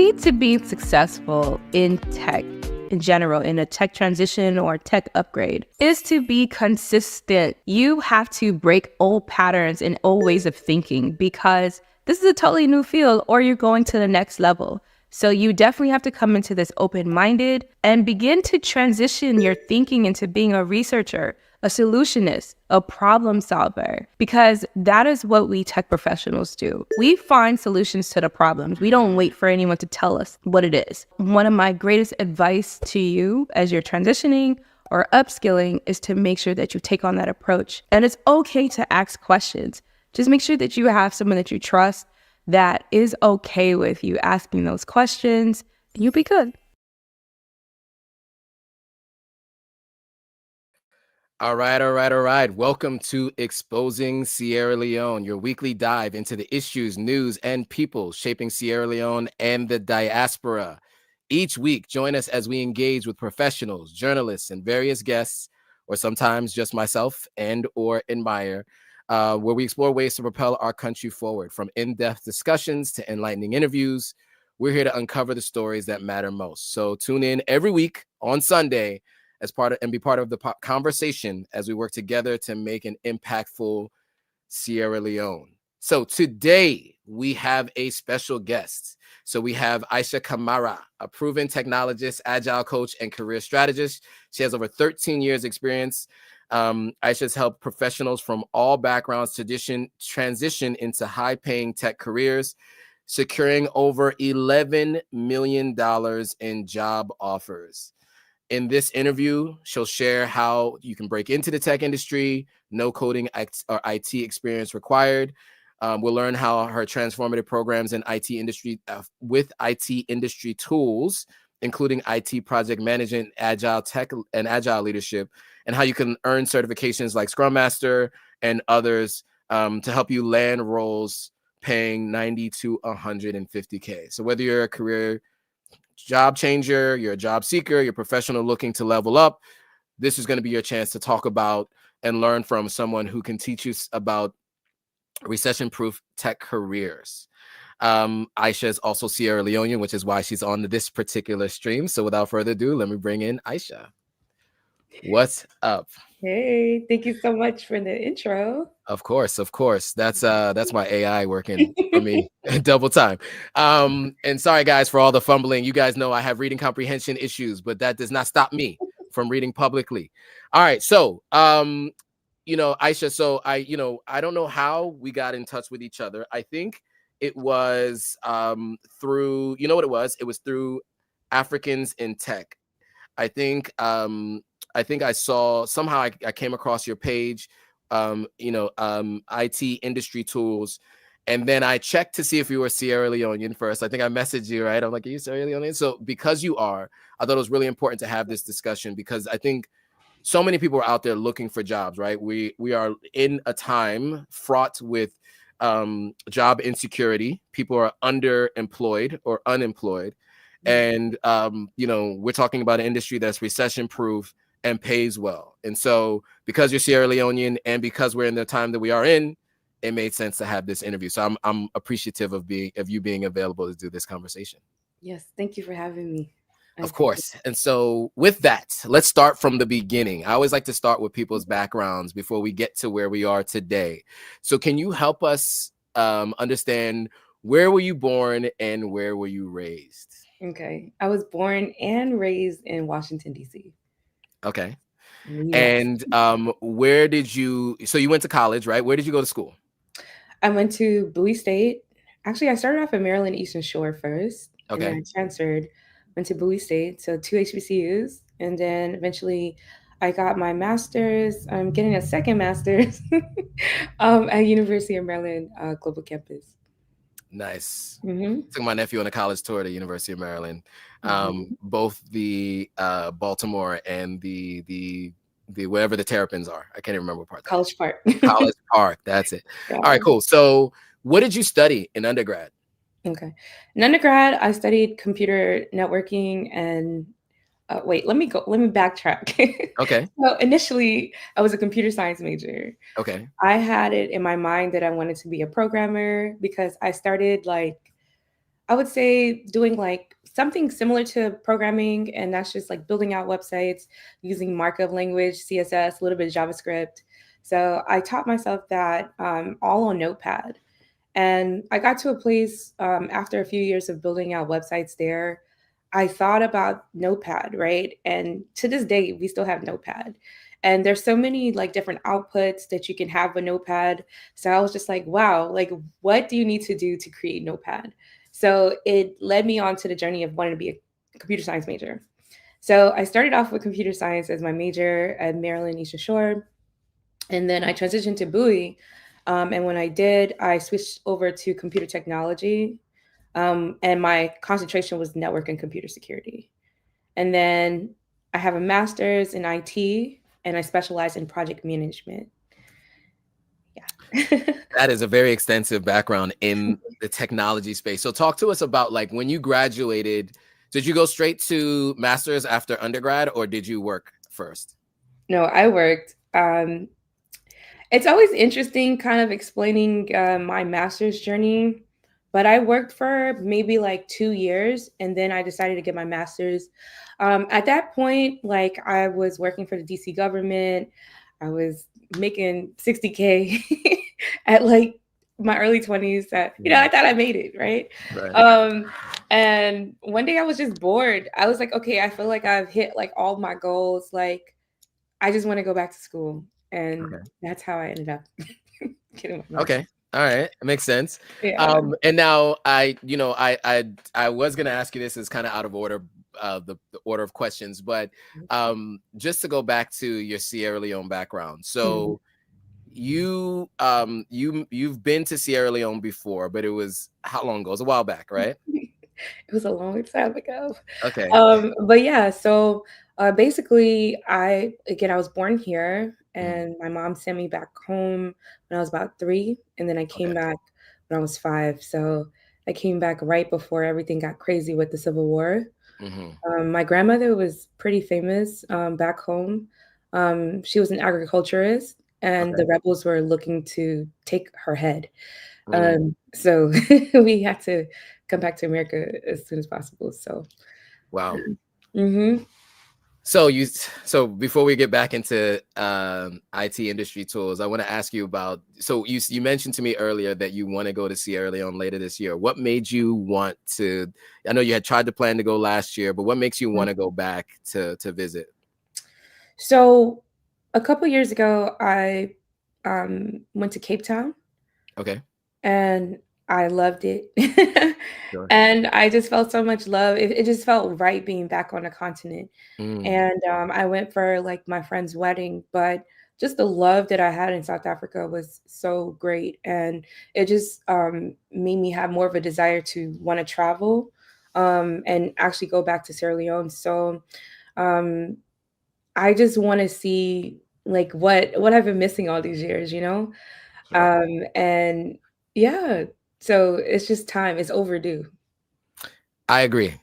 key to being successful in tech in general, in a tech transition or tech upgrade, is to be consistent. You have to break old patterns and old ways of thinking, because this is a totally new field, or you're going to the next level. So you definitely have to come into this open-minded and begin to transition your thinking into being a researcher, a solutionist, a problem solver, because that is what we tech professionals do. We find solutions to the problems. We don't wait for anyone to tell us what it is. One of my greatest advice to you as you're transitioning or upskilling is to make sure that you take on that approach. And it's okay to ask questions. Just make sure that you have someone that you trust that is okay with you asking those questions, and you'll be good. All right. Welcome to Exposing Sierra Leone, your weekly dive into the issues, news, and people shaping Sierra Leone and the diaspora. Each week, join us as we engage with professionals, journalists, and various guests, or sometimes just myself and or Admire, where we explore ways to propel our country forward. From in-depth discussions to enlightening interviews, we're here to uncover the stories that matter most. So tune in every week on Sunday as part of and be part of the conversation as we work together to make an impactful Sierra Leone. So today we have a special guest. So we have Isshai Kamara, a proven technologist, agile coach, and career strategist. She has over 13 years experience. Isshai's helped professionals from all backgrounds transition into high-paying tech careers, securing over $11 million in job offers. In this interview, she'll share how you can break into the tech industry, no coding or IT experience required. We'll learn how her transformative programs in IT industry with IT industry tools, including IT project management, agile tech, and agile leadership, and how you can earn certifications like Scrum Master and others to help you land roles paying $90 to $150K. So whether you're a career job changer, you're a job seeker, you're a professional looking to level up, this is going to be your chance to talk about and learn from someone who can teach you about recession-proof tech careers. Isshai is also Sierra Leonean, which is why she's on this particular stream. So without further ado, let me bring in Isshai. What's up? Hey, thank you so much for the intro. Of course. That's my AI working for me double time. And sorry guys for all the fumbling. You guys know I have reading comprehension issues, but that does not stop me from reading publicly. All right, so Isshai, so I don't know how we got in touch with each other. I think it was through, you know what it was? It was through Africans in Tech. I think I saw somehow I came across your page, IT industry tools. And then I checked to see if you were Sierra Leonean first. I think I messaged you, right? I'm like, are you Sierra Leonean? So because you are, I thought it was really important to have this discussion, because I think so many people are out there looking for jobs, right? We are in a time fraught with job insecurity. People are underemployed or unemployed. And, we're talking about an industry that's recession-proof and pays well. And so because you're Sierra Leonean and because we're in the time that we are in, it made sense to have this interview. So I'm appreciative of you being available to do this conversation. Yes, thank you for having me. Of course. And so with that, let's start from the beginning. I always like to start with people's backgrounds before we get to where we are today. So can you help us understand, where were you born and where were you raised? Okay. I was born and raised in Washington, D.C. Okay. Yes. And where did you, so you went to college, right? Where did you go to school? I went to Bowie State. Actually, I started off at Maryland Eastern Shore first. Okay. And then I transferred, went to Bowie State, so 2 HBCUs. And then eventually I got my master's. I'm getting a second master's at University of Maryland Global Campus. Nice. Mm-hmm. Took my nephew on a college tour at the University of Maryland. Both the Baltimore and the wherever the Terrapins are. I can't even remember what part. College Park. College Park. That's it. Yeah. All right, cool. So what did you study in undergrad? Okay. In undergrad, I studied computer networking and wait, let me backtrack. Okay. So initially, I was a computer science major. Okay. I had it in my mind that I wanted to be a programmer because I started I would say doing like something similar to programming, and that's just like building out websites using markup language, CSS, a little bit of JavaScript. So I taught myself that all on Notepad. And I got to a place after a few years of building out websites there. I thought about Notepad, right? And to this day, we still have Notepad. And there's so many like different outputs that you can have with Notepad. So I was just like, wow, like what do you need to do to create Notepad? So it led me on to the journey of wanting to be a computer science major. So I started off with computer science as my major at Maryland Eastern Shore. And then I transitioned to Bowie. And when I did, I switched over to computer technology. And my concentration was network and computer security. And then I have a master's in IT and I specialize in project management. Yeah. That is a very extensive background in the technology space. So talk to us about like when you graduated, did you go straight to master's after undergrad or did you work first? No, I worked. It's always interesting kind of explaining my master's journey, but I worked for maybe like 2 years and then I decided to get my master's. At that point, like I was working for the DC government. I was making 60K at like my early 20s. That, I thought I made it, right? Right. And one day I was just bored. I was like, okay, I feel like I've hit like all my goals. Like I just want to go back to school. And Okay. that's how I ended up getting my Okay. All right. It makes sense. Yeah. And now I was gonna ask you this is kind of out of order, the order of questions, but just to go back to your Sierra Leone background. So you've been to Sierra Leone before, but it was how long ago? It was a while back, right? It was a long time ago. Okay. But yeah, so basically I was born here and my mom sent me back home when I was about 3, and then I came Okay. back when I was 5. So I came back right before everything got crazy with the Civil War. My grandmother was pretty famous back home. She was an agriculturist, and the Okay. rebels were looking to take her head. Mm. So we had to come back to America as soon as possible. So, Wow. hmm So before we get back into IT industry tools, I want to ask you about, so you mentioned to me earlier that you want to go to Sierra Leone later this year. What made you want to, I know you had tried to plan to go last year, but what makes you want to go back to visit? So a couple years ago, I went to Cape Town Okay. and I loved it. Sure. And I just felt so much love. It just felt right being back on the continent. Mm. And I went for like my friend's wedding, but just the love that I had in South Africa was so great. And it just made me have more of a desire to want to travel and actually go back to Sierra Leone. So um, I just want to see like what I've been missing all these years. Sure. And yeah, so it's just time. It's overdue. I agree.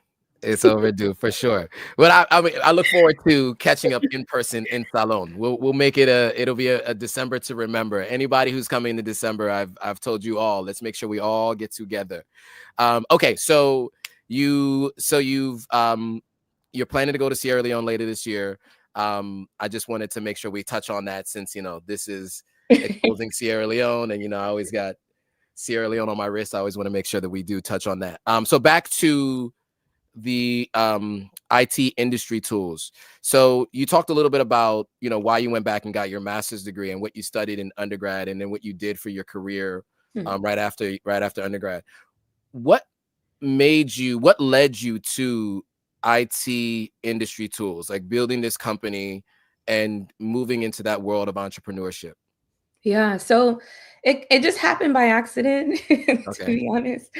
It's overdue for sure. But I mean, I look forward to catching up in person in Salon. We'll make it it'll be a December to remember. Anybody who's coming to December, I've told you all. Let's make sure we all get together. Okay, so you're planning to go to Sierra Leone later this year. I just wanted to make sure we touch on that since this is exposing Sierra Leone, and I always got Sierra Leone on my wrist. I always want to make sure that we do touch on that. So back to the IT industry tools. So you talked a little bit about, why you went back and got your master's degree and what you studied in undergrad and then what you did for your career right after undergrad. What led you to IT industry tools, like building this company and moving into that world of entrepreneurship? Yeah, so it just happened by accident, to Okay. be honest.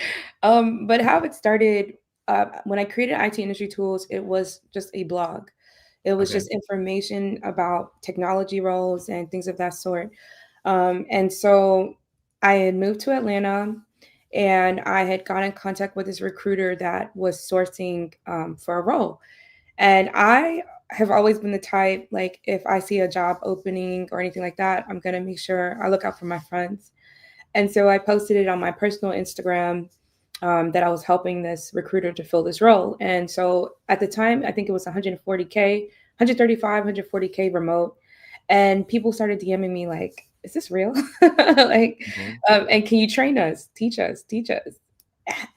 But how it started, when I created IT industry tools, it was just a blog. It was Okay. just information about technology roles and things of that sort. And so I had moved to Atlanta and I had got in contact with this recruiter that was sourcing for a role. And I have always been the type, like, if I see a job opening or anything like that, I'm going to make sure I look out for my friends. And so I posted it on my personal Instagram. that I was helping this recruiter to fill this role. And so at the time, I think it was 140K, 135, 140K remote. And people started DMing me like, is this real? Like, Mhm. and can you train us, teach us, teach us?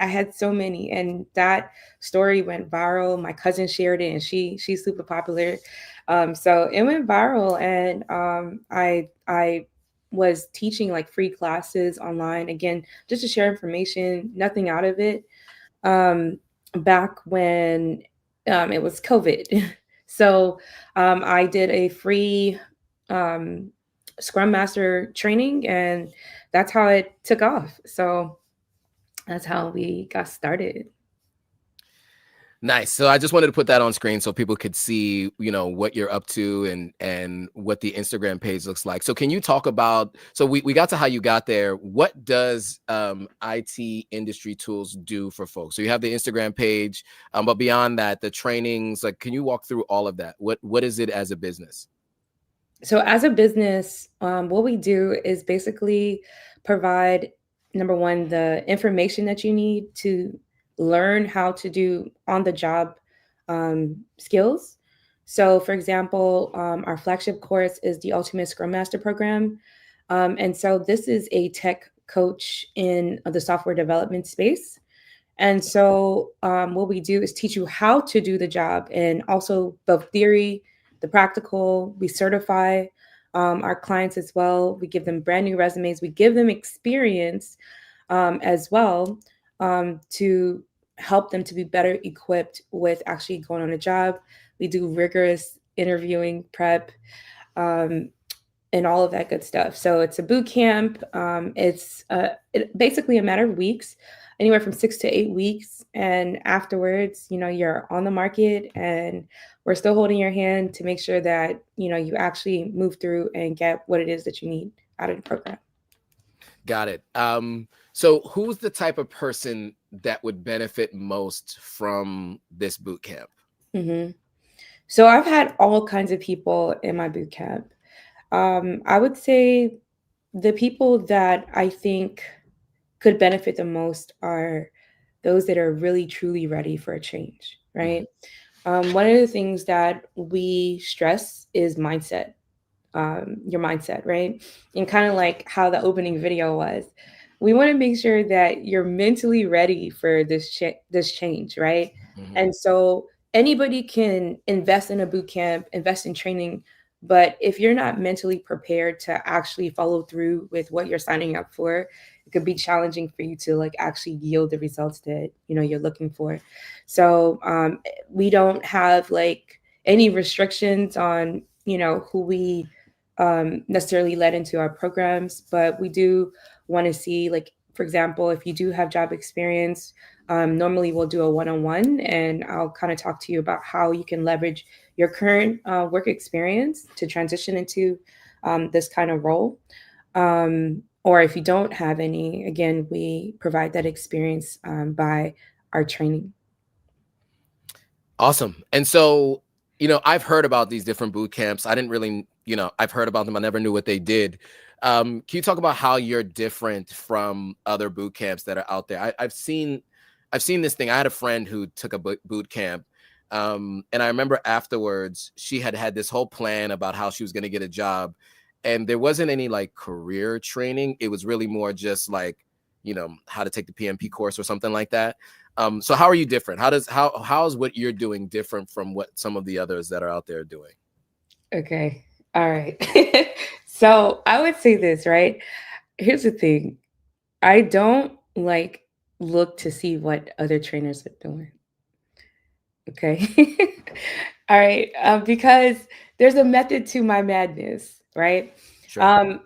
I had so many, and that story went viral. My cousin shared it, and she's super popular. So it went viral, and I was teaching like free classes online again, just to share information, nothing out of it. Um, Back when it was COVID, so I did a free um, Scrum Master training, and that's how it took off. So that's how we got started. Nice. So I just wanted to put that on screen so people could see, what you're up to and what the Instagram page looks like. So can you talk about, so we got to how you got there. What does IT industry tools do for folks? So you have the Instagram page, but beyond that, the trainings, like, can you walk through all of that? What is it as a business? So as a business, what we do is basically provide, number one, the information that you need to learn how to do on the job skills. So, for example, our flagship course is the Ultimate Scrum Master Program. And so this is a tech coach in the software development space. And so, what we do is teach you how to do the job, and also both theory, the practical. We certify our clients as well. We give them brand new resumes. We give them experience as well, to help them to be better equipped with actually going on a job. We do rigorous interviewing prep. Um, and all of that good stuff. So it's a boot camp. Basically a matter of weeks, anywhere from 6 to 8 weeks. And afterwards, you're on the market, and we're still holding your hand to make sure that, you actually move through and get what it is that you need out of the program. Got it. So who's the type of person that would benefit most from this boot camp? hmm So I've had all kinds of people in my boot camp. I would say the people that I think could benefit the most are those that are really truly ready for a change, Mhm. right? One of the things that we stress is mindset, your mindset, right? And kind of like how the opening video was. We want to make sure that you're mentally ready for this change, right? Mhm. And so anybody can invest in a boot camp, invest in training, but if you're not mentally prepared to actually follow through with what you're signing up for, it could be challenging for you to like actually yield the results that you're looking for. So we don't have like any restrictions on who we necessarily let into our programs, but we do want to see, like, for example, if you do have job experience, normally we'll do a one-on-one, and I'll kind of talk to you about how you can leverage your current work experience to transition into this kind of role. Or if you don't have any, again, we provide that experience by our training. Awesome. And so, I've heard about these different boot camps. I didn't really, I've heard about them. I never knew what they did. Can you talk about how you're different from other boot camps that are out there? I've seen this thing. I had a friend who took a boot camp. And I remember afterwards, she had this whole plan about how she was going to get a job. And there wasn't any like career training. It was really more just like, how to take the PMP course or something like that. So how are you different? How is what you're doing different from what some of the others that are out there are doing? Okay. All right. So I would say this, right? Here's the thing. I don't like look to see what other trainers are doing. Okay. All right. Because there's a method to my madness, right? Sure. Um,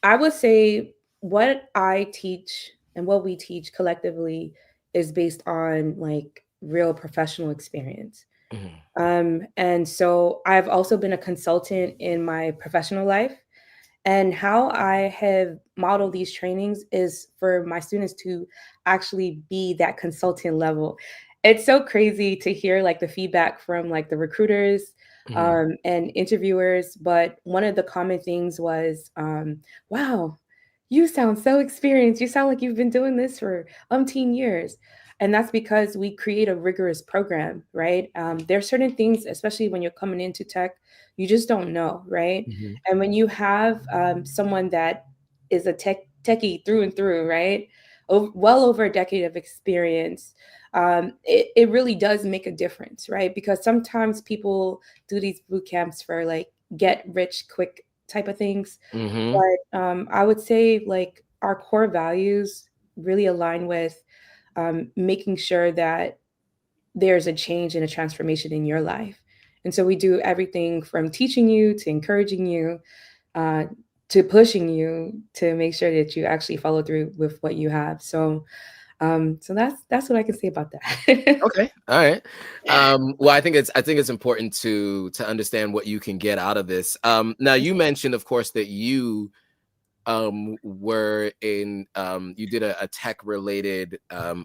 I would say what I teach and what we teach collectively is based on like real professional experience. Mhm. And so I've also been a consultant in my professional life. And how I have modeled these trainings is for my students to actually be that consultant level. It's so crazy to hear like the feedback from like the recruiters Mhm. and interviewers. But one of the common things was, wow, you sound so experienced. You sound like you've been doing this for umpteen years. And that's because we create a rigorous program, right? There are certain things, especially when you're coming into tech, you just don't know, right? Mhm. And when you have someone that is a techie through and through, right? Well over a decade of experience, it really does make a difference, right? Because sometimes people do these boot camps for like get rich quick type of things, Mhm. but I would say like our core values really align with making sure that there's a change and a transformation in your life. And so we do everything from teaching you to encouraging you uh, to pushing you to make sure that you actually follow through with what you have. So that's what I can say about that. Okay. All right. Well, I think it's important to understand what you can get out of this. Now you mentioned, of course, that you were in you did a tech related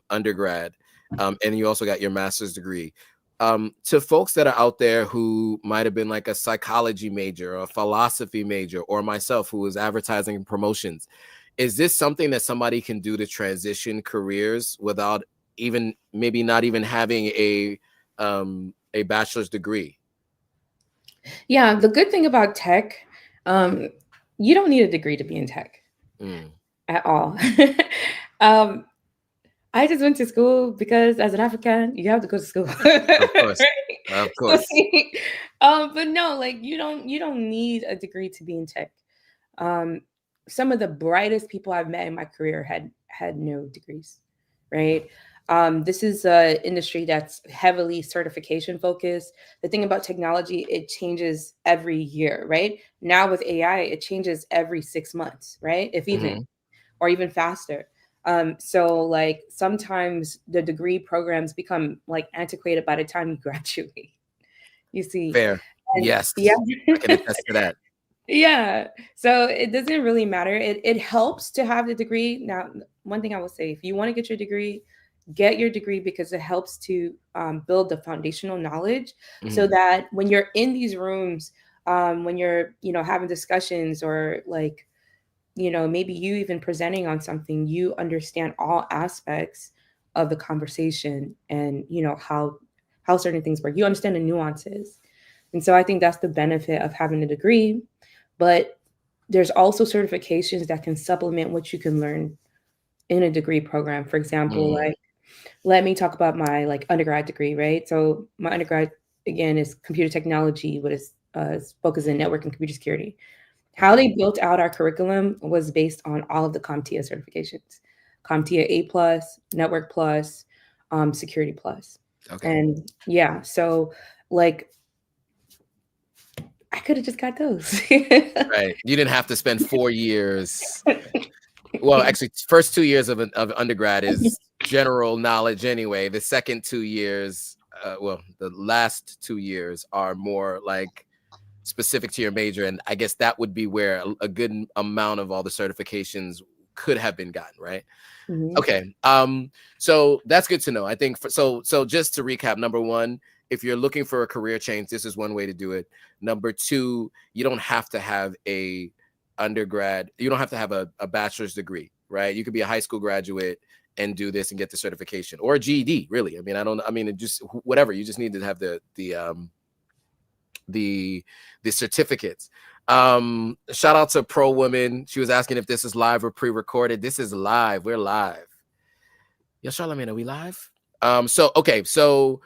undergrad, and you also got your master's degree. To folks that are out there who might have been like a psychology major or a philosophy major, or myself who was advertising and promotions, is this something that somebody can do to transition careers without even maybe not even having a bachelor's degree? Yeah, the good thing about tech, um, you don't need a degree to be in tech Mm, at all. um, I just went to school because as an African, you have to go to school. of course. Right? Of So, course. but no, like you don't need a degree to be in tech. Um, some of the brightest people I've met in my career had no degrees, right? This is an industry that's heavily certification focused. The thing about technology, it changes every year, right? Now with AI, it changes every 6 months, right? If even, Mhm. or even faster. So like sometimes the degree programs become like antiquated by the time you graduate. You see, Fair. and Yes. yeah. I can attest to that. Yeah. So it doesn't really matter. It helps to have the degree. Now, one thing I will say, if you want to get your degree because it helps to build the foundational knowledge so Mhm. that when you're in these rooms, when you're, having discussions or like, maybe you even presenting on something, you understand all aspects of the conversation and, how certain things work. You understand the nuances. And so I think that's the benefit of having a degree. But there's also certifications that can supplement what you can learn in a degree program. For example, Mm. like let me talk about my like undergrad degree, right? So my undergrad again is computer technology, but it's focused in network and computer security. How Okay. they built out our curriculum was based on all of the CompTIA certifications, CompTIA A plus, Network plus, Security plus, Okay. and yeah, so like I could have just got those. Right. You didn't have to spend 4 years. Well, actually, first 2 years of undergrad is general knowledge anyway. The second 2 years, well, the last 2 years are more like specific to your major, and I guess that would be where a good amount of all the certifications could have been gotten, right? Mhm. Okay. So that's good to know. I think so just to recap, number one, if you're looking for a career change, this is one way to do it. Number two, you don't have to have a undergrad, you don't have to have a bachelor's degree, right? You could be a high school graduate and do this and get the certification, or a GED, really. I mean, it just whatever. You just need to have the the certificates. Shout out to Pro Woman. She was asking if this is live or pre-recorded. This is live. We're live. Yo, Charlamagne, are we live? So okay, so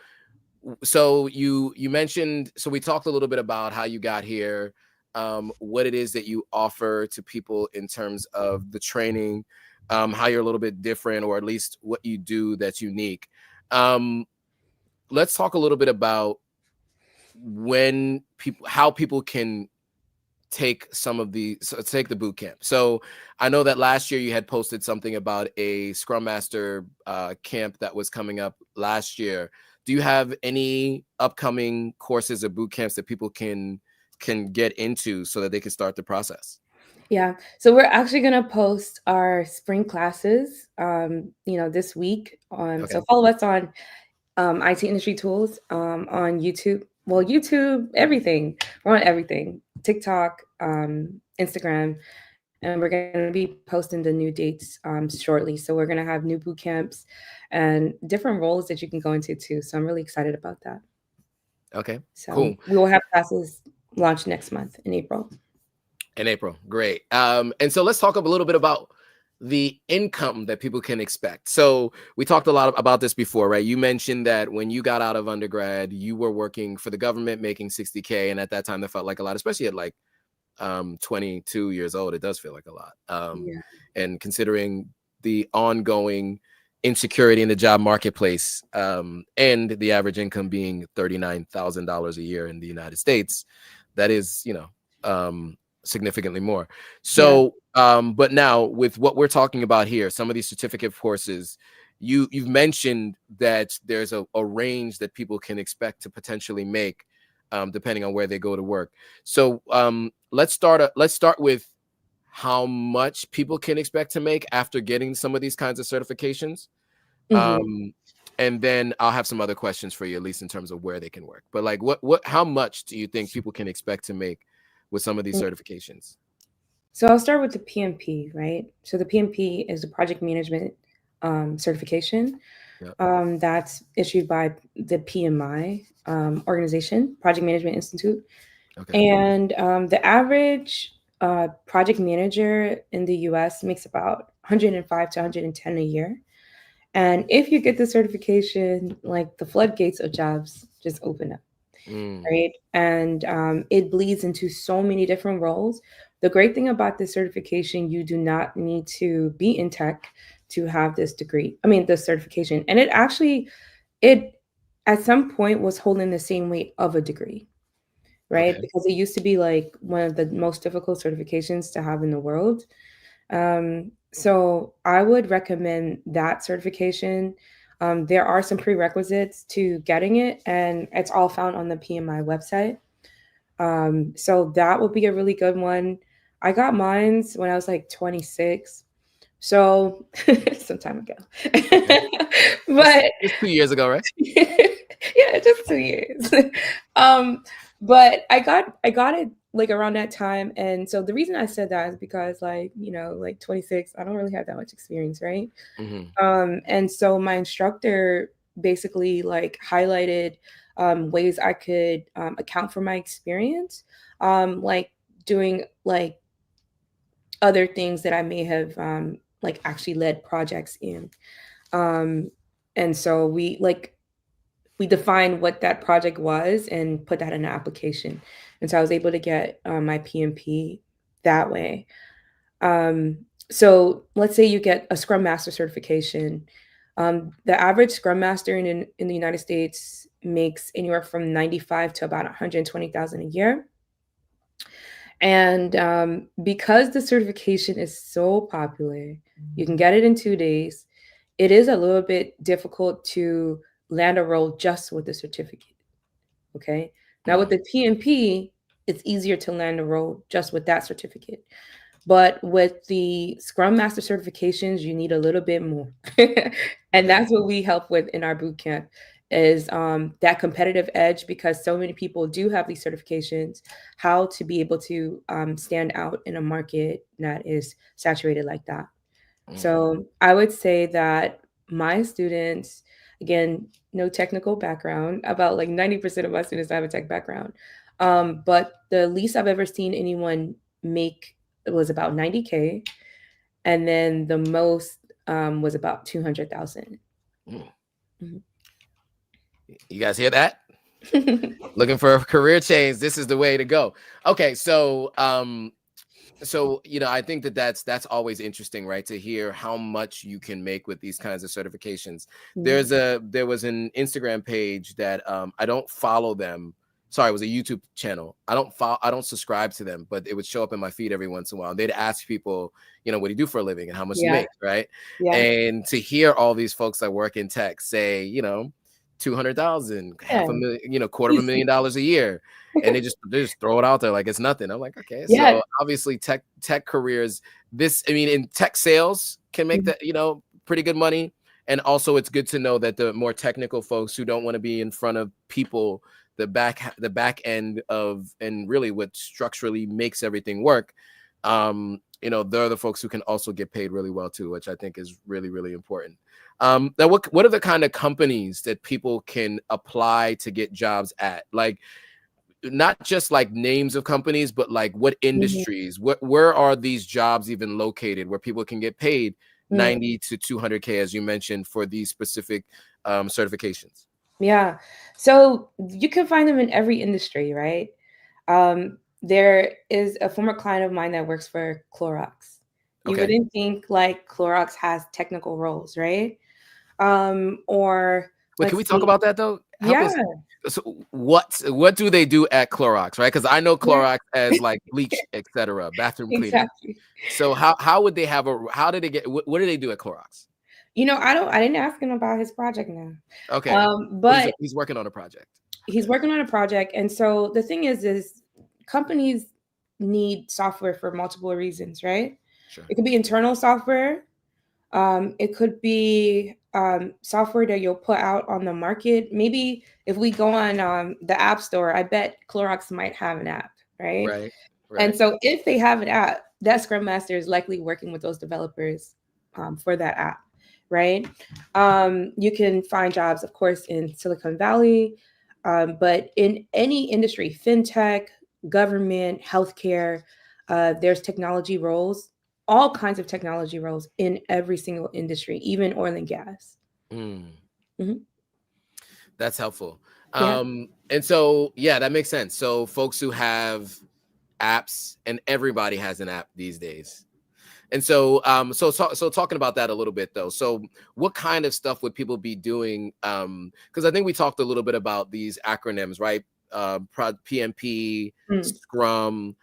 you mentioned, so we talked a little bit about how you got here, what it is that you offer to people in terms of the training, how you're a little bit different, or at least what you do that's unique. Um, let's talk a little bit about how people can take the boot camp. So I know that last year you had posted something about a Scrum Master camp that was coming up last year. Do you have any upcoming courses or boot camps that people can get into so that they can start the process? Yeah. So we're actually gonna post our spring classes, this week. So Okay. follow us on IT Industry Tools on YouTube. Well, YouTube, everything. We're on everything. TikTok, Instagram. and we're going to be posting the new dates shortly. So we're going to have new boot camps and different roles that you can go into too. So I'm really excited about that. Okay, So cool. we will have classes launch next month in April. In April, great. And so let's talk a little bit about the income that people can expect. So we talked a lot about this before, right? You mentioned that when you got out of undergrad, you were working for the government making $60K. And at that time, that felt like a lot, especially at like 22 years old. It does feel like a lot. Yeah. And considering the ongoing insecurity in the job marketplace, and the average income being $39,000 a year in the United States, that is, significantly more. So, but now with what we're talking about here, some of these certificate courses, you've mentioned that there's a range that people can expect to potentially make, depending on where they go to work. So let's start with how much people can expect to make after getting some of these kinds of certifications. And then I'll have some other questions for you, at least in terms of where they can work. But like, how much do you think people can expect to make with some of these certifications? So I'll start with the PMP, right? So the PMP is a project management certification. Yep. That's issued by the PMI organization, Project Management Institute. Okay. And the average project manager in the US makes about 105 to 110 a year. And if you get the certification, like the floodgates of jobs just open up. Right. And it bleeds into so many different roles. The great thing about this certification, you do not need to be in tech to have this degree. I mean, the certification. And it actually, it at some point was holding the same weight of a degree, right? Okay. Because it used to be like one of the most difficult certifications to have in the world. So I would recommend that certification. There are some prerequisites to getting it, and it's all found on the PMI website. So that would be a really good one. I got mine when I was like 26, so some time ago. Okay. But It's 2 years ago, right? yeah, just 2 years. But I got it like around that time, and so the reason I said that is because like 26, I don't really have that much experience, right? And so my instructor basically like highlighted ways I could account for my experience, like doing like other things that I may have like actually led projects in. And so we defined what that project was and put that in an application. And so I was able to get my PMP that way. So let's say you get a Scrum Master certification. The average Scrum Master in the United States makes anywhere from 95 to about 120,000 a year. And because the certification is so popular, you can get it in 2 days. It is a little bit difficult to land a role just with the certificate. Okay. Now with the PMP, it's easier to land a role just with that certificate. But with the Scrum Master certifications, you need a little bit more. And that's what we help with in our boot camp is that competitive edge, because so many people do have these certifications, how to be able to stand out in a market that is saturated like that. So I would say that my students, again, no technical background, about like 90% of my students have a tech background. But the least I've ever seen anyone make was about 90K. And then the most was about 200,000. You guys hear that? Looking for a career change, this is the way to go. Okay, so I think that's always interesting, right? To hear how much you can make with these kinds of certifications. There was an Instagram page that I don't follow them. Sorry, it was a YouTube channel. I don't subscribe to them, but it would show up in my feed every once in a while. They'd ask people, what do you do for a living and how much you make, right? And to hear all these folks that work in tech say, 200,000, $500,000, $250,000 a year, and they just throw it out there like it's nothing. I'm like, okay, so obviously tech careers, in tech sales can make that, pretty good money. And also it's good to know that the more technical folks who don't want to be in front of people, the back end of, and really what structurally makes everything work, they're the folks who can also get paid really well too, which I think is really, really important. Now, what are the kind of companies that people can apply to get jobs at? Like, not just like names of companies, but like what industries, where are these jobs even located where people can get paid 90 to 200K, as you mentioned, for these specific certifications? Yeah. So you can find them in every industry, right? There is a former client of mine that works for Clorox. You Okay. wouldn't think like Clorox has technical roles, right? Or Wait, can let's we talk see. about that though? Help Yeah. us. So what do they do at Clorox, right? Because I know Yeah. Clorox as like bleach, etc., bathroom cleaning. Exactly. So how would they have how did they get, what do they do at Clorox? I didn't ask him about his project now. Okay. But He's working on a project. he's working on a project. And so the thing is companies need software for multiple reasons, right? Sure. It could be internal software. It could be software that you'll put out on the market. Maybe if we go on the App Store, I bet Clorox might have an app, right? Right. And Right. so if they have an app, that Scrum Master is likely working with those developers for that app, right? You can find jobs, of course, in Silicon Valley, but in any industry, fintech, government, healthcare, there's technology roles, all kinds of technology roles in every single industry, even oil and gas. Mm. Mhm. That's helpful. Yeah. And so, yeah, that makes sense. So folks who have apps, and everybody has an app these days. And so, so talking about that a little bit though. So what kind of stuff would people be doing? Because I think we talked a little bit about these acronyms, right? PMP, Mm. Scrum.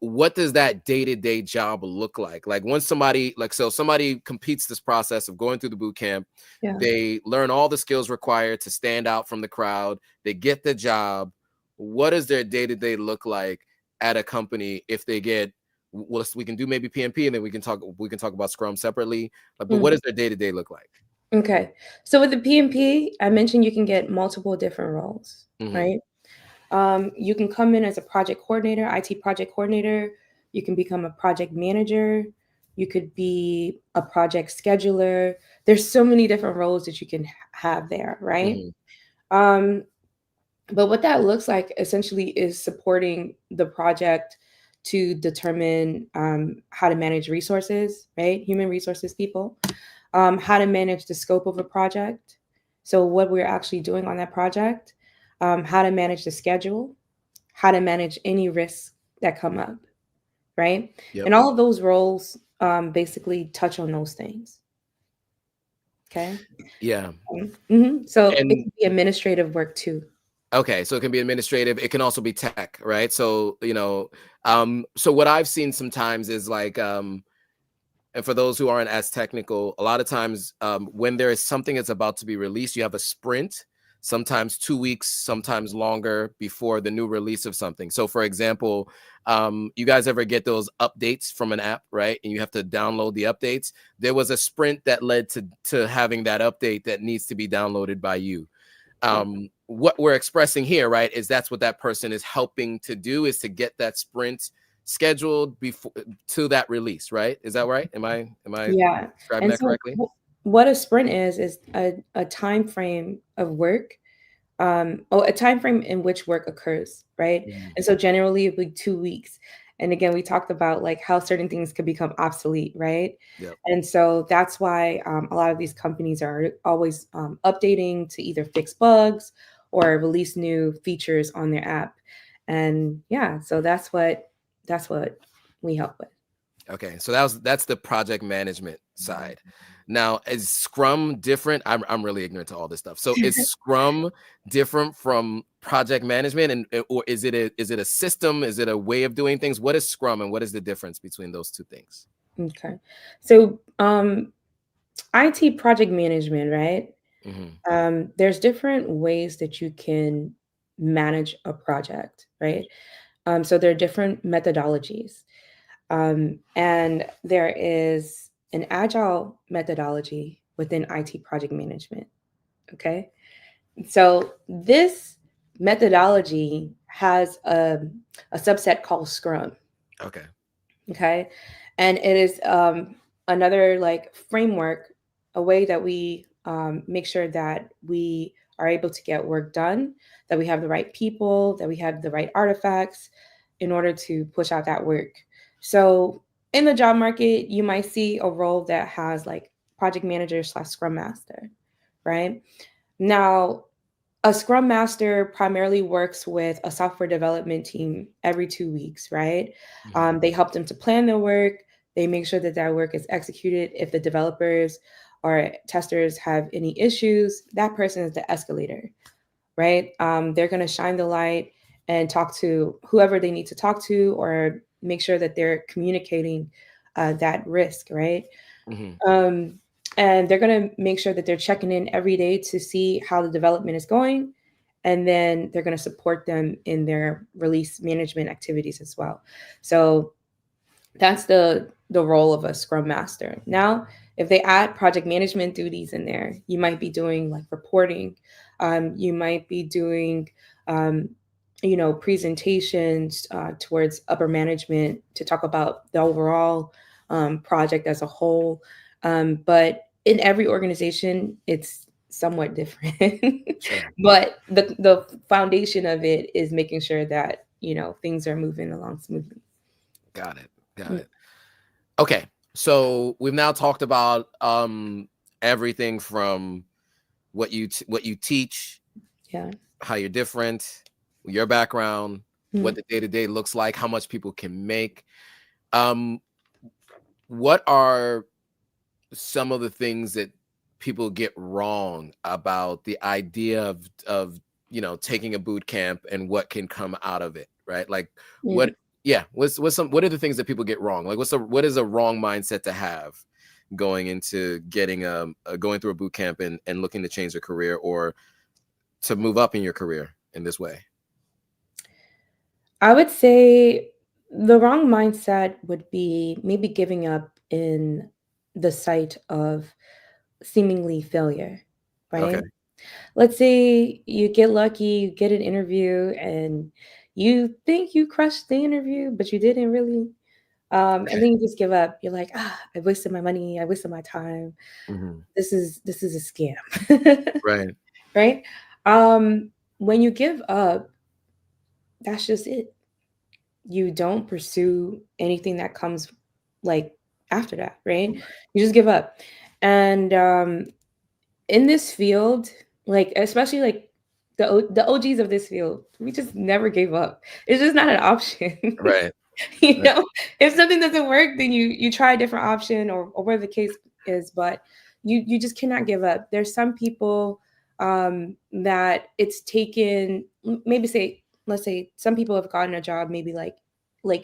What does that day-to-day job look like? Like once somebody, so somebody completes this process of going through the boot camp, Yeah. they learn all the skills required to stand out from the crowd, they get the job. What does their day-to-day look like at a company if they get, well, we can do maybe PMP and then we can talk about Scrum separately. But what does their day-to-day look like? Okay. So with the PMP, I mentioned you can get multiple different roles, right? You can come in as a project coordinator, IT project coordinator. You can become a project manager. You could be a project scheduler. There's so many different roles that you can have there, right? Um, but what that looks like essentially is supporting the project to determine how to manage resources, right? Human resources people, how to manage the scope of a project. So what we're actually doing on that project, how to manage the schedule, how to manage any risks that come up, right? Yep. And all of those roles basically touch on those things. Okay. Yeah. So it And can be administrative work too. okay, so it can be administrative. It can also be tech, right? So, so what I've seen sometimes is like, and for those who aren't as technical, a lot of times when there is something that's about to be released, you have a sprint, sometimes 2 weeks, sometimes longer before the new release of something. So for example, you guys ever get those updates from an app, right? And you have to download the updates. There was a sprint that led to having that update that needs to be downloaded by you. What we're expressing here, right, is that's what that person is helping to do, is to get that sprint scheduled before to that release, right? Is that right? Am I Yeah. describing And that so correctly? what a sprint is a time frame of work, a time frame in which work occurs, right? And so generally it'd be 2 weeks. And again, we talked about like how certain things could become obsolete, right? Yep. And so that's why a lot of these companies are always updating to either fix bugs or release new features on their app. And yeah, so that's what we help with. Okay, so that's the project management side. Now, is Scrum different? I'm really ignorant to all this stuff. So is Scrum different from project management, and or is it a system? Is it a way of doing things? What is Scrum, and what is the difference between those two things? Okay. So IT project management, right? There's different ways that you can manage a project, right? So there are different methodologies. And there is an agile methodology within IT project management. Okay. So this methodology has a subset called Scrum. Okay. Okay. And it is another like framework, a way that we make sure that we are able to get work done, that we have the right people, that we have the right artifacts in order to push out that work. So in the job market, you might see a role that has like project manager slash scrum master, right? Now, a scrum master primarily works with a software development team every 2 weeks, right? Mhm. They help them to plan their work. They make sure that that work is executed. If the developers or testers have any issues, that person is the escalator, right? They're going to shine the light and talk to whoever they need to talk to, or make sure that they're communicating that risk, right? Mhm. Um, and they're going to make sure that they're checking in every day to see how the development is going. And then they're going to support them in their release management activities as well. So that's the role of a scrum master. Now, if they add project management duties in there, you might be doing like reporting. You might be doing um, presentations towards upper management to talk about the overall project as a whole. But in every organization, it's somewhat different. Sure. But the foundation of it is making sure that things are moving along smoothly. Got it. Got it. Okay. So we've now talked about everything from what you teach, Yeah. how you're different, your background, what Mm. the day-to-day looks like, how much people can make. Um, what are some of the things that people get wrong about the idea of taking a boot camp and what can come out of it, right? Like what Mm. yeah, what are the things that people get wrong? Like what is a wrong mindset to have going into getting going through a boot camp and looking to change their career or to move up in your career in this way? I would say the wrong mindset would be maybe giving up in the sight of seemingly failure, Okay. right? Let's say you get lucky, you get an interview, and you think you crushed the interview, but you didn't really. And Okay. then you just give up. You're like, I wasted my money, I wasted my time. Hmm. This is a scam, Right. right? Um, when you give up, that's just it. You don't pursue anything that comes like after that, right? You just give up. And in this field, like especially like the OGs of this field, we just never gave up. It's just not an option. Right. you Right. know, if something doesn't work, then you try a different option, or whatever the case is. But you just cannot give up. There's some people that it's taken maybe say let's say some people have gotten a job maybe like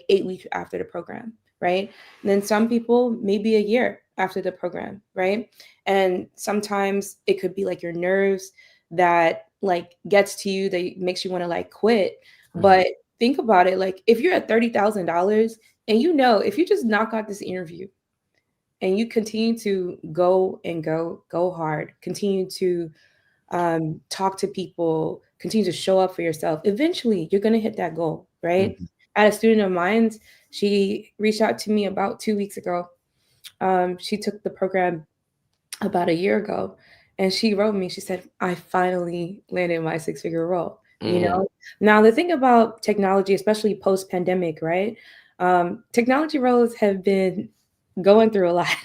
8 weeks after the program, right? And then some people maybe a year after the program, right? And sometimes it could be like your nerves that like gets to you, that makes you want to like quit. Mhm. But think about it, like if you're at $30,000 and if you just knock out this interview and you continue to go and go hard, continue to talk to people, continue to show up for yourself, eventually you're going to hit that goal, right? Mhm. I had a student of mine, she reached out to me about 2 weeks ago. She took the program about a year ago, and she wrote me, she said, I finally landed my six-figure role. Mm. Now the thing about technology, especially post-pandemic, right? Technology roles have been going through a lot,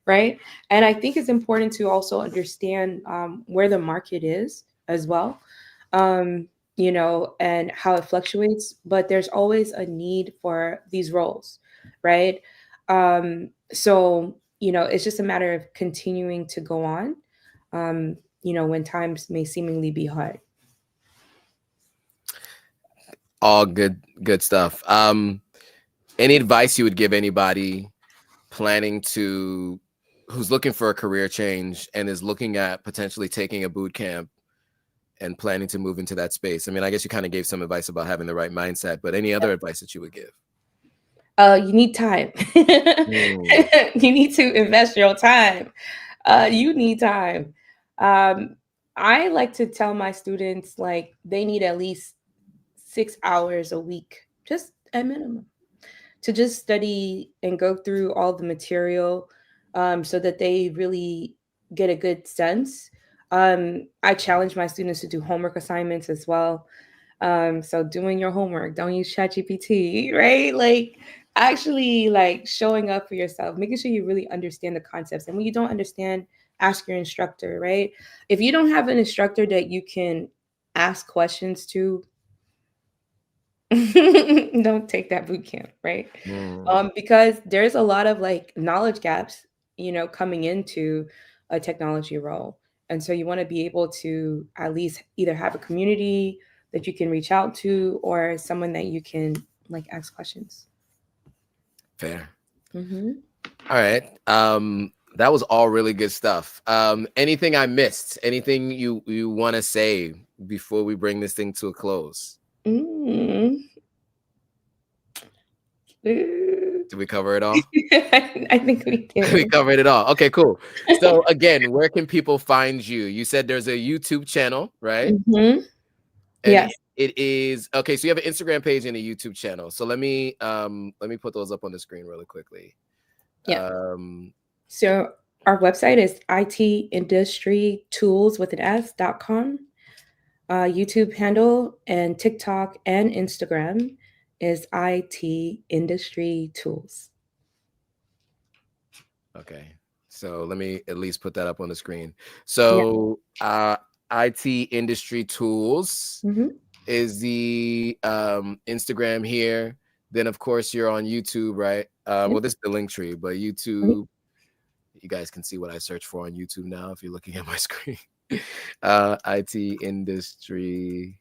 right? And I think it's important to also understand where the market is as well, um, and how it fluctuates. But there's always a need for these roles, right? So it's just a matter of continuing to go on, when times may seemingly be hard. All good stuff. Any advice you would give anybody planning to who's looking for a career change and is looking at potentially taking a boot camp and planning to move into that space? I mean, I guess you kind of gave some advice about having the right mindset, but any other advice that you would give? You need time. Mm. You need to invest your time. You need time. Um, I like to tell my students like they need at least 6 hours a week, just at minimum, to just study and go through all the material, so that they really get a good sense. I challenge my students to do homework assignments as well. So doing your homework, don't use ChatGPT, right? Like actually like showing up for yourself, making sure you really understand the concepts. And when you don't understand, ask your instructor, right? If you don't have an instructor that you can ask questions to, don't take that boot camp, right? Because there's a lot of like knowledge gaps, coming into a technology role. And so you want to be able to at least either have a community that you can reach out to or someone that you can like ask questions. Fair. Mm-hmm. All right. That was all really good stuff. Anything I missed? Anything you want to say before we bring this thing to a close? Did we cover it all? I think we did. We covered it all. Okay, cool. So again, where can people find you? You said there's a YouTube channel, right? Mm-hmm. And Yes. it is okay. So you have an Instagram page and a YouTube channel. So let me put those up on the screen really quickly. Yeah. So our website is itindustrytools.com. YouTube handle and TikTok and Instagram is IT Industry Tools. Okay. So let me at least put that up on the screen. So IT Industry Tools is the Instagram here. Then of course you're on YouTube, right? Well, this is the link tree, but YouTube, you guys can see what I search for on YouTube now if you're looking at my screen. IT Industry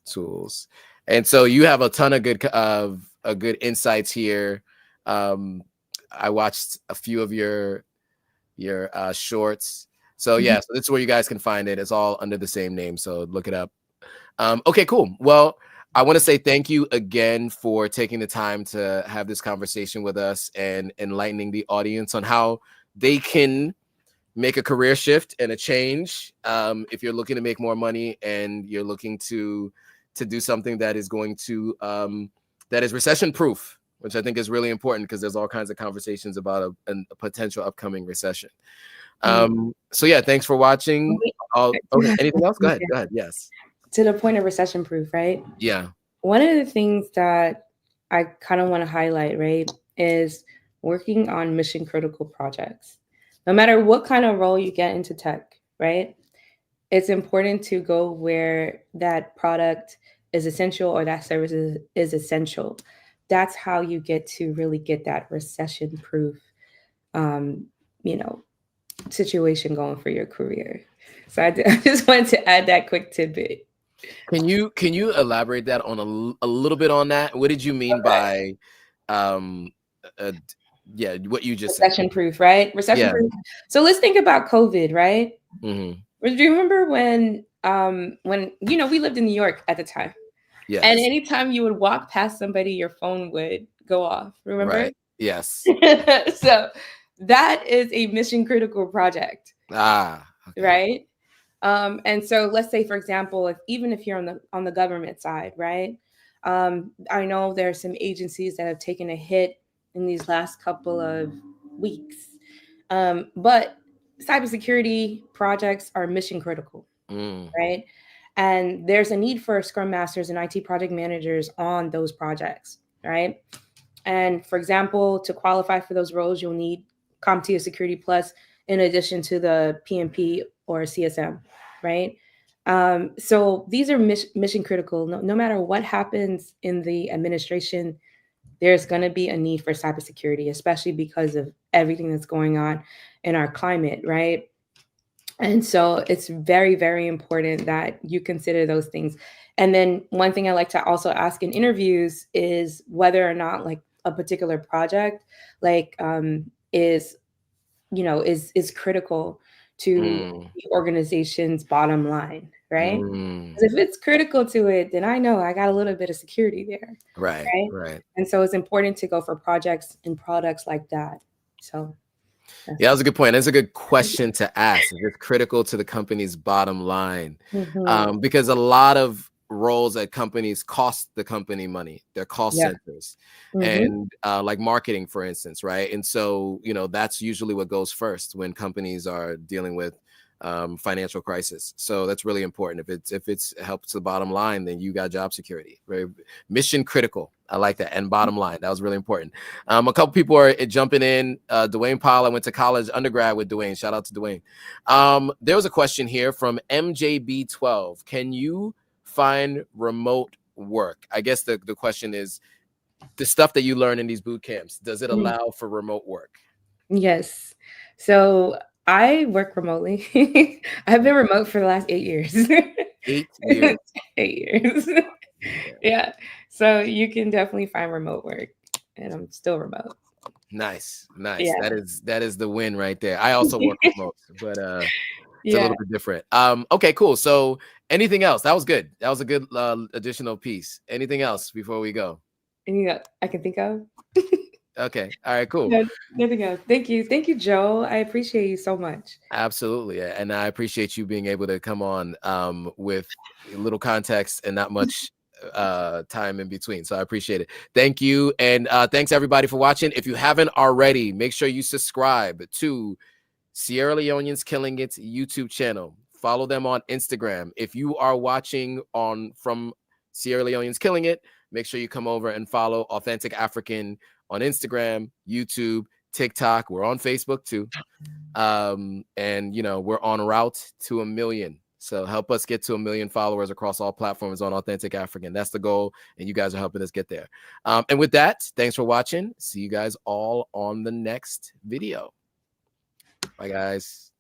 Tools. And so you have a ton of good insights here. I watched a few of your shorts. So yeah, so this is where you guys can find it. It's all under the same name, so look it up. Okay, cool. Well, I want to say thank you again for taking the time to have this conversation with us and enlightening the audience on how they can make a career shift and a change. If you're looking to make more money and you're looking to do something that is going to that is recession-proof, which I think is really important because there's all kinds of conversations about a potential upcoming recession. So yeah, thanks for watching. Okay, anything else? Go ahead. Yes. To the point of recession-proof, right? Yeah. One of the things that I kind of want to highlight, right, is working on mission-critical projects. No matter what kind of role you get into tech, right? It's important to go where that product is essential or that service is essential. That's how you get to really get that recession-proof, situation going for your career. So I just wanted to add that quick tidbit. Can you elaborate that on a little bit on that? What did you mean by, what you just said? Recession-proof, right? Recession-proof. So let's think about COVID, right? Do you remember when we lived in New York at the time? Yes. And anytime you would walk past somebody, your phone would go off. Remember? Right. Yes. So that is a mission critical project. Okay. Right. And so let's say, for example, even if you're on the government side, right? I know there are some agencies that have taken a hit in these last couple of weeks. But cybersecurity projects are mission critical, right? And there's a need for Scrum Masters and IT project managers on those projects, right? And for example, to qualify for those roles, you'll need CompTIA Security Plus in addition to the PMP or CSM, right? So these are mission critical. No matter what happens in the administration, there's going to be a need for cybersecurity, especially because of everything that's going on in our climate, right? And so it's very, very important that you consider those things. And then one thing I like to also ask in interviews is whether or not like a particular project like is critical to the organization's bottom line, right? Because if it's critical to it, then I know I got a little bit of security there. Right. And so it's important to go for projects and products like that. So yeah, that was a good point. That's a good question to ask. Is it critical to the company's bottom line? Because a lot of roles at companies cost the company money. They're cost Yeah. centers, Mm-hmm. and like marketing, for instance, right? And so, that's usually what goes first when companies are dealing with financial crisis. So that's really important. If it's helps the bottom line, then you got job security. Very mission critical. I like that. And bottom line, that was really important. A couple people are jumping in. Dwayne Powell, I went to college undergrad with Dwayne. Shout out to Dwayne. There was a question here from MJB12. Can you find remote work? I guess the question is, the stuff that you learn in these boot camps, does it allow for remote work? Yes. So I work remotely. I've been remote for the last 8 years. 8 years. 8 years. Yeah. So you can definitely find remote work, and I'm still remote. Nice. Yeah. That is the win right there. I also work remote, but it's a Yeah. little bit different. Okay, cool. So anything else? That was good. That was a good additional piece. Anything else before we go? Anything that I can think of? Okay. All right, cool. No, nothing else. Thank you. Thank you, Joe. I appreciate you so much. Absolutely. And I appreciate you being able to come on with a little context and not much time in between. So I appreciate it. Thank you. And thanks everybody for watching. If you haven't already, make sure you subscribe to Sierra Leoneans Killing It YouTube channel. Follow them on Instagram. If you are watching from Sierra Leoneans Killing It, make sure you come over and follow Authentic African on Instagram, YouTube, TikTok. We're on Facebook too. And we're on route to 1 million. So help us get to 1 million followers across all platforms on Authentic African. That's the goal, and you guys are helping us get there. And with that, thanks for watching. See you guys all on the next video. Bye, guys.